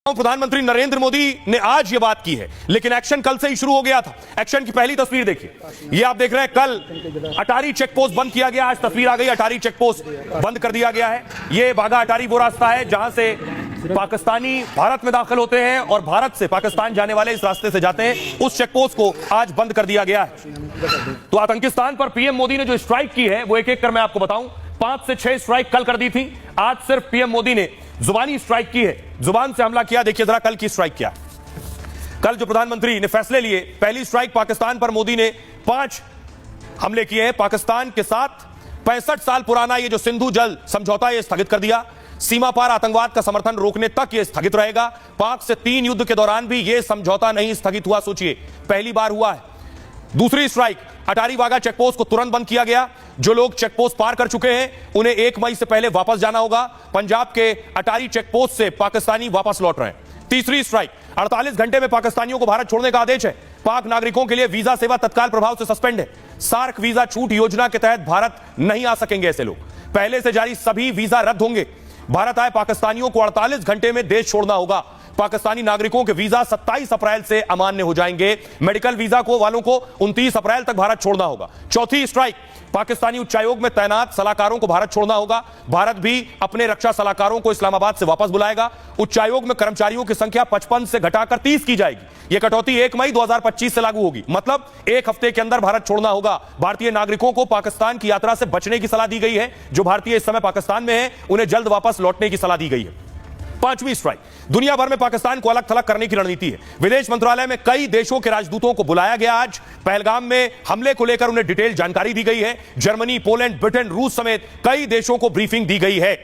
प्रधानमंत्री नरेंद्र मोदी ने आज यह बात की है, लेकिन एक्शन कल से ही शुरू हो गया था। एक्शन की पहली तस्वीर देखिए, ये आप देख रहे हैं, कल अटारी चेकपोस्ट बंद किया गया। आज तस्वीर आ गई, अटारी चेकपोस्ट बंद कर दिया गया है। ये बाघा अटारी वो रास्ता है जहां से पाकिस्तानी भारत में दाखिल होते हैं और भारत से पाकिस्तान जाने वाले इस रास्ते से जाते हैं। उस चेकपोस्ट को आज बंद कर दिया गया है। तो आतंकिस्तान पर पीएम मोदी ने जो स्ट्राइक की है वो एक एक कर मैं आपको बताऊं। 5 से 6 स्ट्राइक कल कर दी थी, आज सिर्फ पीएम मोदी ने जुबानी स्ट्राइक की है, जुबान से हमला किया। देखिए जरा कल की स्ट्राइक क्या है। कल जो प्रधानमंत्री ने फैसले लिए, पहली स्ट्राइक पाकिस्तान पर मोदी ने 5 हमले किए हैं। पाकिस्तान के साथ 65 साल पुराना ये जो सिंधु जल समझौता ये स्थगित कर दिया। सीमा पार आतंकवाद का समर्थन रोकने तक ये स्थगित रहेगा। पाक से 3 युद्ध के दौरान भी ये समझौता नहीं स्थगित हुआ। सोचिए, पहली बार हुआ है। दूसरी स्ट्राइक, अटारी वाघा चेकपोस्ट को तुरंत बंद किया गया। जो लोग चेकपोस्ट पार कर चुके हैं उन्हें 1 मई से पहले वापस जाना होगा। पंजाब के अटारी चेकपोस्ट से पाकिस्तानी वापस लौट रहे हैं। तीसरी स्ट्राइक, 48 घंटे में पाकिस्तानियों को भारत छोड़ने का आदेश है। पाक नागरिकों के लिए वीजा सेवा तत्काल प्रभाव से सस्पेंड है। सार्क वीजा छूट योजना के तहत भारत नहीं आ सकेंगे ऐसे लोग। पहले से जारी सभी वीजा रद्द होंगे। भारत आए पाकिस्तानियों को 48 घंटे में देश छोड़ना होगा। पाकिस्तानी नागरिकों के वीजा 27 अप्रैल से अमान्य हो जाएंगे। मेडिकल वीजा को वालों को 29 अप्रैल तक भारत छोड़ना होगा। चौथी स्ट्राइक, पाकिस्तानी उच्चायोग में तैनात सलाहकारों को भारत छोड़ना होगा। भारत भी अपने रक्षा सलाहकारों को इस्लामाबाद से वापस बुलाएगा। उच्चायोग में कर्मचारियों की संख्या 55 से घटाकर 30 की जाएगी। यह कटौती 1 मई 2025 से लागू होगी। मतलब 1 हफ्ते के अंदर भारत छोड़ना होगा। भारतीय नागरिकों को पाकिस्तान की यात्रा से बचने की सलाह दी गई है। जो भारतीय इस समय पाकिस्तान में है उन्हें जल्द वापस लौटने की सलाह दी गई है। 5वीं स्ट्राइक, दुनिया भर में पाकिस्तान को अलग थलग करने की रणनीति है। विदेश मंत्रालय में कई देशों के राजदूतों को बुलाया गया। आज पहलगाम में हमले को लेकर उन्हें डिटेल जानकारी दी गई है। जर्मनी, पोलैंड, ब्रिटेन, रूस समेत कई देशों को ब्रीफिंग दी गई है।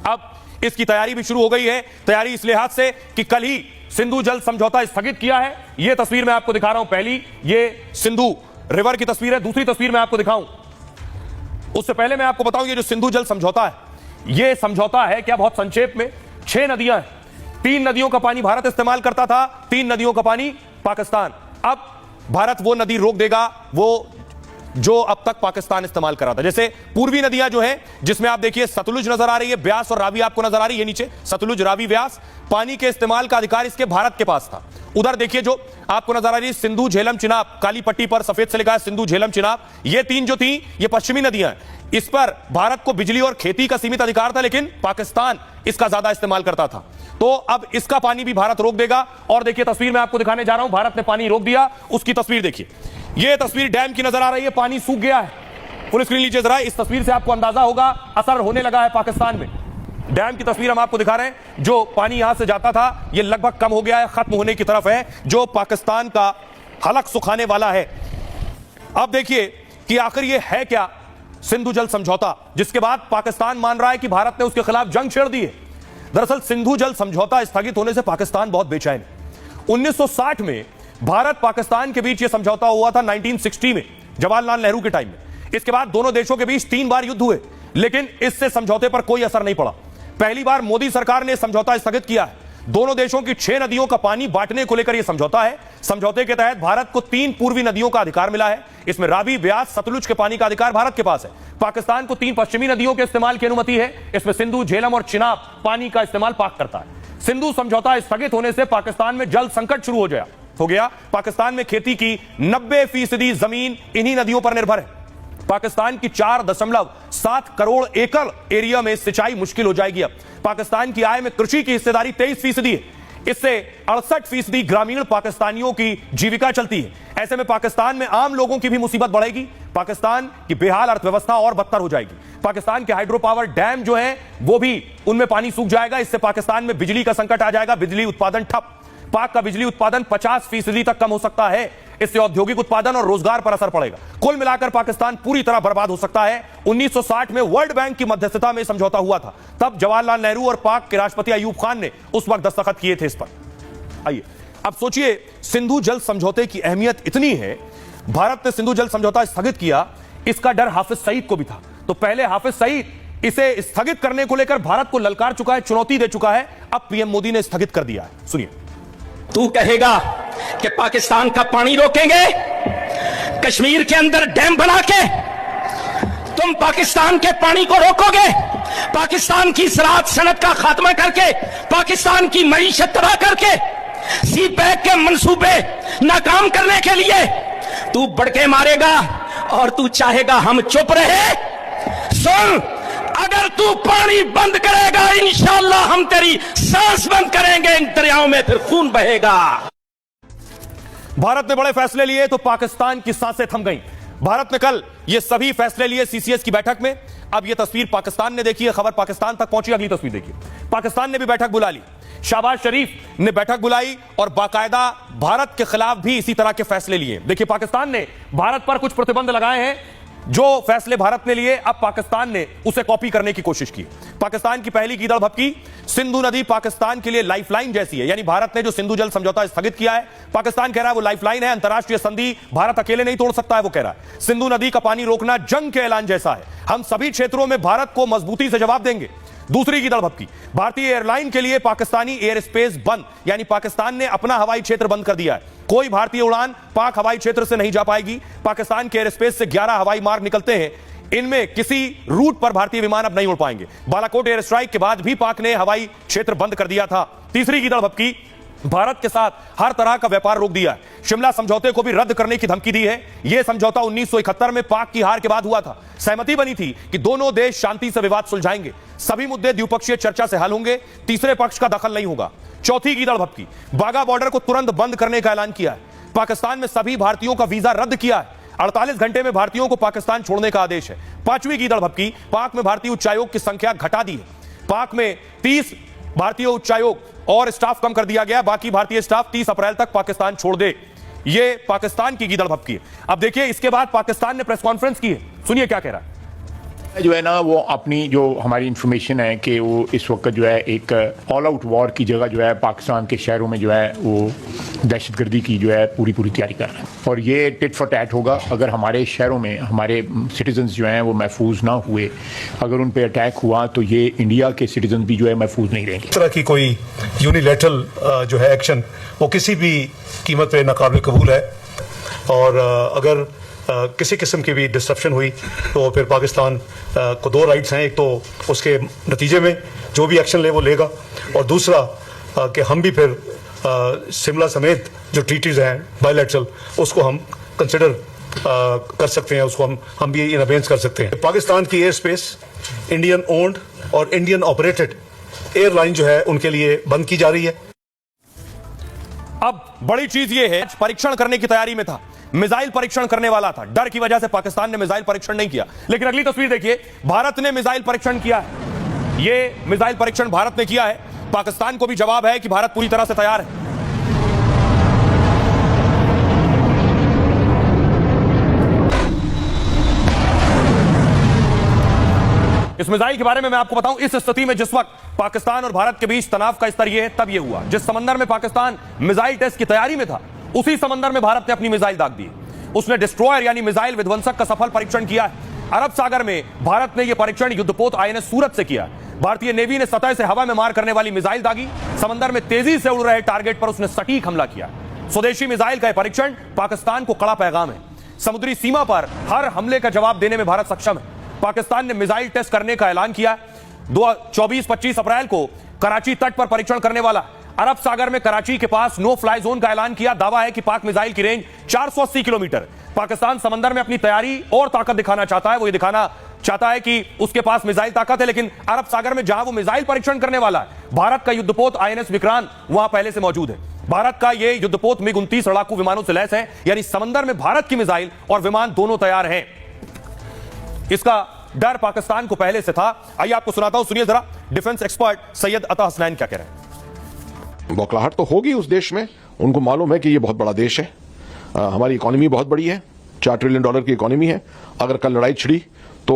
अब इसकी तैयारी भी शुरू हो गई है। तैयारी इस लिहाज से कि कल ही सिंधु जल समझौता स्थगित किया है। यह तस्वीर मैं आपको दिखा रहा हूं। पहली ये सिंधु रिवर की तस्वीर है। दूसरी तस्वीर मैं आपको दिखाऊं उससे पहले मैं आपको बताऊं, ये जो सिंधु जल समझौता है, यह समझौता है क्या, बहुत संक्षेप में 6 नदियां हैं। 3 नदियों का पानी भारत इस्तेमाल करता था, 3 नदियों का पानी पाकिस्तान। अब भारत वो नदी रोक देगा वो जो अब तक पाकिस्तान इस्तेमाल कर रहा था। जैसे पूर्वी नदियां जो हैं, जिसमें आप देखिए सतलुज नजर आ रही है, ब्यास और रावी आपको नजर आ रही है नीचे, सतलुज, रावी, ब्यास। पानी के इस्तेमाल का अधिकार इसके भारत के पास था। उधर देखिए जो आपको नजर आ रही है सिंधु, झेलम, चिनाब, काली पट्टी पर सफेद से लिखा है सिंधु, झेलम, चिनाब। ये 3 जो थी ये पश्चिमी नदियां हैं। इस पर भारत को बिजली और खेती का सीमित अधिकार था, लेकिन पाकिस्तान इसका ज्यादा इस्तेमाल करता था। तो अब इसका पानी भी भारत रोक देगा। और देखिए तस्वीर मैं आपको दिखाने जा रहा हूं, भारत ने पानी रोक दिया। उसकी तस्वीर देखिए, यह तस्वीर डैम की नजर आ रही है। पानी सूख गया है। फुल स्क्रीन लीजिए जरा। इस तस्वीर से आपको अंदाजा होगा असर होने लगा है पाकिस्तान में। डैम की तस्वीर हम आपको दिखा रहे हैं। जो पानी यहां से जाता था ये लगभग कम हो गया है, खत्म होने की तरफ है, जो पाकिस्तान का हलक सुखाने वाला है। अब देखिए कि आखिर ये है क्या सिंधु जल समझौता, जिसके बाद पाकिस्तान मान रहा है कि भारत ने उसके खिलाफ जंग छेड़ दी है। दरअसल सिंधु जल समझौता स्थगित होने से पाकिस्तान बहुत बेचैन है। 1960 में भारत पाकिस्तान के बीच यह समझौता हुआ था, 1960 में, जवाहरलाल नेहरू के टाइम में। इसके बाद दोनों देशों के बीच 3 बार युद्ध हुए, लेकिन इससे समझौते पर कोई असर नहीं पड़ा। पहली बार मोदी सरकार ने समझौता स्थगित किया है। दोनों देशों की 6 नदियों का पानी बांटने को लेकर यह समझौता है। समझौते के तहत भारत को 3 पूर्वी नदियों का अधिकार मिला है। इसमें रावी, ब्यास, सतलुज के पानी का अधिकार भारत के पास है। पाकिस्तान को 3 पश्चिमी नदियों के इस्तेमाल की अनुमति है। इसमें सिंधु, झेलम और चिनाब पानी का इस्तेमाल पाक करता है। सिंधु समझौता स्थगित होने से पाकिस्तान में जल संकट शुरू हो गया। पाकिस्तान में खेती की 90% जमीन इन्हीं नदियों पर निर्भर है। पाकिस्तान की 4.7 करोड़ एकड़ एरिया में सिंचाई मुश्किल हो जाएगी। अब पाकिस्तान की आय में कृषि की हिस्सेदारी 23% है। इससे 68% ग्रामीण पाकिस्तानियों की जीविका चलती है। ऐसे में पाकिस्तान में आम लोगों की भी मुसीबत बढ़ेगी। पाकिस्तान की बेहाल अर्थव्यवस्था और बदतर हो जाएगी। पाकिस्तान के हाइड्रो पावर डैम जो है वो भी, उनमें पानी सूख जाएगा। इससे पाकिस्तान में बिजली का संकट आ जाएगा। बिजली उत्पादन ठप। पाक का बिजली उत्पादन 50% तक कम हो सकता है। इससे औद्योगिक उत्पादन और रोजगार पर असर पड़ेगा। कुल मिलाकर पाकिस्तान पूरी तरह बर्बाद हो सकता है। 1960 में वर्ल्ड बैंक की मध्यस्थता में समझौता हुआ था। तब जवाहरलाल नेहरू और पाक के राष्ट्रपति अयूब खान ने उस वक्त दस्तखत किए थे इस पर। आइए अब सोचिए, सिंधु जल समझौते की अहमियत इतनी है, भारत ने सिंधु जल समझौता स्थगित किया। इसका डर हाफिज सईद को भी था। तो पहले हाफिज सईद इसे स्थगित करने को लेकर भारत को ललकार चुका है, चुनौती दे चुका है। अब पीएम मोदी ने स्थगित कर दिया है। सुनिए। तू कहेगा कि पाकिस्तान का पानी रोकेंगे, कश्मीर के अंदर डैम बना के तुम पाकिस्तान के पानी को रोकोगे, पाकिस्तान की ज़राअत सनत का खात्मा करके, पाकिस्तान की मईशत तबाह करके, सी पैक के मंसूबे नाकाम करने के लिए तू बड़के मारेगा और तू चाहेगा हम चुप रहे। सुन, अगर तू पानी बंद करेगा इंशाअल्लाह हम तेरी सांस बंद करेंगे, इन दरियाओं में फिर खून बहेगा। भारत ने बड़े फैसले लिए तो पाकिस्तान की सांसें थम गईं। भारत ने कल ये सभी फैसले लिए सीसीएस की बैठक में। अब ये तस्वीर पाकिस्तान ने देखी है, खबर पाकिस्तान तक पहुंची। अगली तस्वीर देखिए, पाकिस्तान ने भी बैठक बुला ली। शहबाज शरीफ ने बैठक बुलाई और बाकायदा भारत के खिलाफ भी इसी तरह के फैसले लिए। देखिए, पाकिस्तान ने भारत पर कुछ प्रतिबंध लगाए हैं। जो फैसले भारत ने लिए, अब पाकिस्तान ने उसे कॉपी करने की कोशिश की। पाकिस्तान की पहली गीदड़ भभकी, सिंधु नदी पाकिस्तान के लिए लाइफलाइन जैसी है। यानी भारत ने जो सिंधु जल समझौता स्थगित किया है, पाकिस्तान कह रहा है वो लाइफलाइन है, अंतरराष्ट्रीय संधि भारत अकेले नहीं तोड़ सकता है। वो कह रहा है सिंधु नदी का पानी रोकना जंग के ऐलान जैसा है, हम सभी क्षेत्रों में भारत को मजबूती से जवाब देंगे। दूसरी गीदड़ भभकी, भारतीय एयरलाइन के लिए पाकिस्तानी एयर स्पेस बंद, यानी पाकिस्तान ने अपना हवाई क्षेत्र बंद कर दिया है। कोई भारतीय उड़ान पाक हवाई क्षेत्र से नहीं जा पाएगी। पाकिस्तान के एयर स्पेस से 11 हवाई मार्ग निकलते हैं, इनमें किसी रूट पर भारतीय विमान अब नहीं उड़ पाएंगे। बालाकोट एयर स्ट्राइक के बाद भी पाक ने हवाई क्षेत्र बंद कर दिया था। तीसरी गीदड़ भभकी, भारत के साथ हर तरह का व्यापार रोक दिया है। शिमला समझौते को भी रद्द करने की धमकी दी है। यह समझौता 1971 में पाक की हार के बाद हुआ था। सहमति बनी थी कि दोनों देश शांति से विवाद सुलझाएंगे, सभी मुद्दे द्विपक्षीय चर्चा से हल होंगे, तीसरे पक्ष का दखल नहीं होगा। चौथी गीदड़ भभकी, बाघा बॉर्डर को तुरंत बंद करने का ऐलान किया है। पाकिस्तान में सभी भारतीयों का वीजा रद्द किया है। 48 घंटे में भारतीयों को पाकिस्तान छोड़ने का आदेश है। पांचवी गीदड़ भभकी, पाक में भारतीय उच्चायोग की संख्या घटा दी है। पाक में 30 भारतीय उच्चायोग और स्टाफ कम कर दिया गया। बाकी भारतीय स्टाफ 30 अप्रैल तक पाकिस्तान छोड़ दे। ये पाकिस्तान की गीदड़ भभकी है। अब देखिए, इसके बाद पाकिस्तान ने प्रेस कॉन्फ्रेंस की है, सुनिए क्या कह रहा है। जो है ना, वो अपनी जो हमारी इंफॉर्मेशन है कि वो इस वक्त जो है एक ऑल आउट वॉर की जगह जो है पाकिस्तान के शहरों में जो है वो दहशतगर्दी की जो है पूरी तैयारी कर रहे हैं। और ये टिट फॉर टैट होगा। अगर हमारे शहरों में हमारे सिटीजन्स जो हैं वो महफूज ना हुए, अगर उन पे अटैक हुआ तो ये इंडिया के सिटीजन भी जो है महफूज नहीं रहेंगे। इस तरह की कोई यूनिलैटरल जो है एक्शन वो किसी भी कीमत पे नाकाबिल कबूल है। और अगर किसी किस्म की भी डिस्ट्रप्शन हुई तो फिर पाकिस्तान को दो राइट्स हैं। एक तो उसके नतीजे में जो भी एक्शन ले वो लेगा, और दूसरा कि हम भी फिर शिमला समेत जो ट्रीटीज हैं बायलैटरल उसको हम कंसिडर कर सकते हैं, उसको हम भी इन अबेंस कर सकते हैं। पाकिस्तान की एयर स्पेस इंडियन ओन्ड और इंडियन ऑपरेटेड एयरलाइन जो है उनके लिए बंद की जा रही है। अब बड़ी चीज यह है, परीक्षण करने की तैयारी में था, मिसाइल परीक्षण करने वाला था। डर की वजह से पाकिस्तान ने मिसाइल परीक्षण नहीं किया। लेकिन अगली तस्वीर देखिए, भारत ने मिसाइल परीक्षण किया है। यह मिसाइल परीक्षण भारत ने किया है। पाकिस्तान को भी जवाब है कि भारत पूरी तरह से तैयार है। इस मिसाइल के बारे में मैं आपको बताऊं, इस स्थिति में जिस वक्त पाकिस्तान और भारत के बीच तनाव का स्तर यह है, तब यह हुआ। जिस समंदर में पाकिस्तान मिसाइल टेस्ट की तैयारी में था, उसी समंदर में भारत ने अपनी मिसाइल दाग दी। उसने डिस्ट्रॉयर यानी मिसाइल विध्वंसक का सफल परीक्षण किया है। अरब सागर में भारत ने यह परीक्षण युद्धपोत आईएनएस सूरत से किया। भारतीय नेवी ने सतह से हवा में मार करने वाली मिसाइल दागी। समंदर में तेजी से उड़ रहे टारगेट पर उसने सटीक हमला किया। स्वदेशी मिसाइल का यह परीक्षण पाकिस्तान को कड़ा पैगाम है। समुद्री सीमा पर हर हमले का जवाब देने में भारत सक्षम है। पाकिस्तान ने मिसाइल टेस्ट करने का ऐलान किया। 24-25 अप्रैल को कराची तट पर परीक्षण करने वाला। अरब सागर में कराची के पास नो फ्लाई जोन का ऐलान किया। दावा है कि पाक मिसाइल की रेंज 480 किलोमीटर। पाकिस्तान समंदर में अपनी तैयारी और ताकत दिखाना चाहता है। वो ये दिखाना चाहता है कि उसके पास मिसाइल ताकत है, लेकिन अरब सागर में जहां वो मिसाइल परीक्षण करने वाला है, भारत का युद्धपोत आईएनएस विक्रांत वहां पहले से मौजूद है। भारत का ये युद्धपोत मिग-29 लड़ाकू विमानों से लैस है, यानी समंदर में भारत की मिसाइल और विमान दोनों तैयार हैं। इसका डर पाकिस्तान को पहले से था। आइए आपको सुनाता हूं, सुनिए जरा डिफेंस एक्सपर्ट सैयद अता हसनैन क्या कह रहे हैं। बौखलाहट तो होगी उस देश में। उनको मालूम है कि ये बहुत बड़ा देश है, हमारी इकोनॉमी बहुत बड़ी है, $4 ट्रिलियन की इकोनॉमी है। अगर कल लड़ाई छिड़ी तो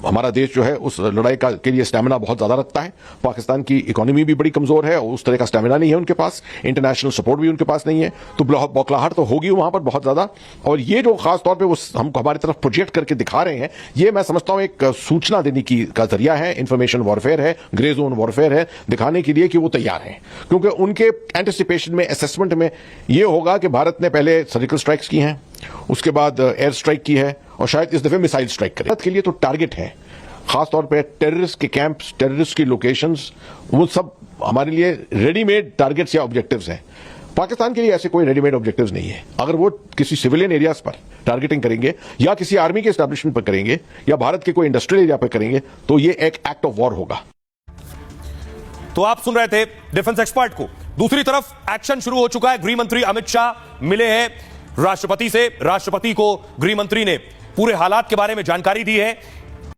हमारा देश जो है उस लड़ाई के लिए स्टैमिना बहुत ज्यादा रखता है। पाकिस्तान की इकोनॉमी भी बड़ी कमजोर है और उस तरह का स्टैमिना नहीं है उनके पास, इंटरनेशनल सपोर्ट भी उनके पास नहीं है। तो बौखलाहट तो होगी वहां पर बहुत ज्यादा। और ये जो खास तौर पे वो हमको हमारी तरफ प्रोजेक्ट करके दिखा रहे हैं, ये मैं समझता हूं एक सूचना देने का जरिया है, इंफॉर्मेशन वॉरफेयर है, ग्रे जोन वॉरफेयर है, दिखाने के लिए कि वो तैयार हैं। क्योंकि उनके एंटिसिपेशन में, असेसमेंट में ये होगा कि भारत ने पहले सर्जिकल स्ट्राइक्स की हैं, उसके बाद एयर स्ट्राइक की है और शायद इस दफे मिसाइल स्ट्राइक करे। भारत के लिए तो टारगेट है खासतौर पे टेररिस्ट के कैंप्स, टेररिस्ट की लोकेशंस, वो सब हमारे लिए रेडीमेड टारगेट्स या ऑब्जेक्टिव्स हैं। पाकिस्तान के लिए ऐसे कोई रेडीमेड ऑब्जेक्टिव्स नहीं है। अगर वो किसी सिविलियन एरियाज पर टारगेटिंग करेंगे या किसी आर्मी के एस्टैब्लिशमेंट पर करेंगे या भारत के कोई इंडस्ट्रियल एरिया पर करेंगे तो ये एक एक्ट ऑफ वॉर होगा। तो आप सुन रहे थे डिफेंस एक्सपर्ट को। दूसरी तरफ एक्शन शुरू हो चुका है। गृह मंत्री अमित शाह मिले हैं राष्ट्रपति से। राष्ट्रपति को गृह मंत्री ने पूरे हालात के बारे में जानकारी दी है।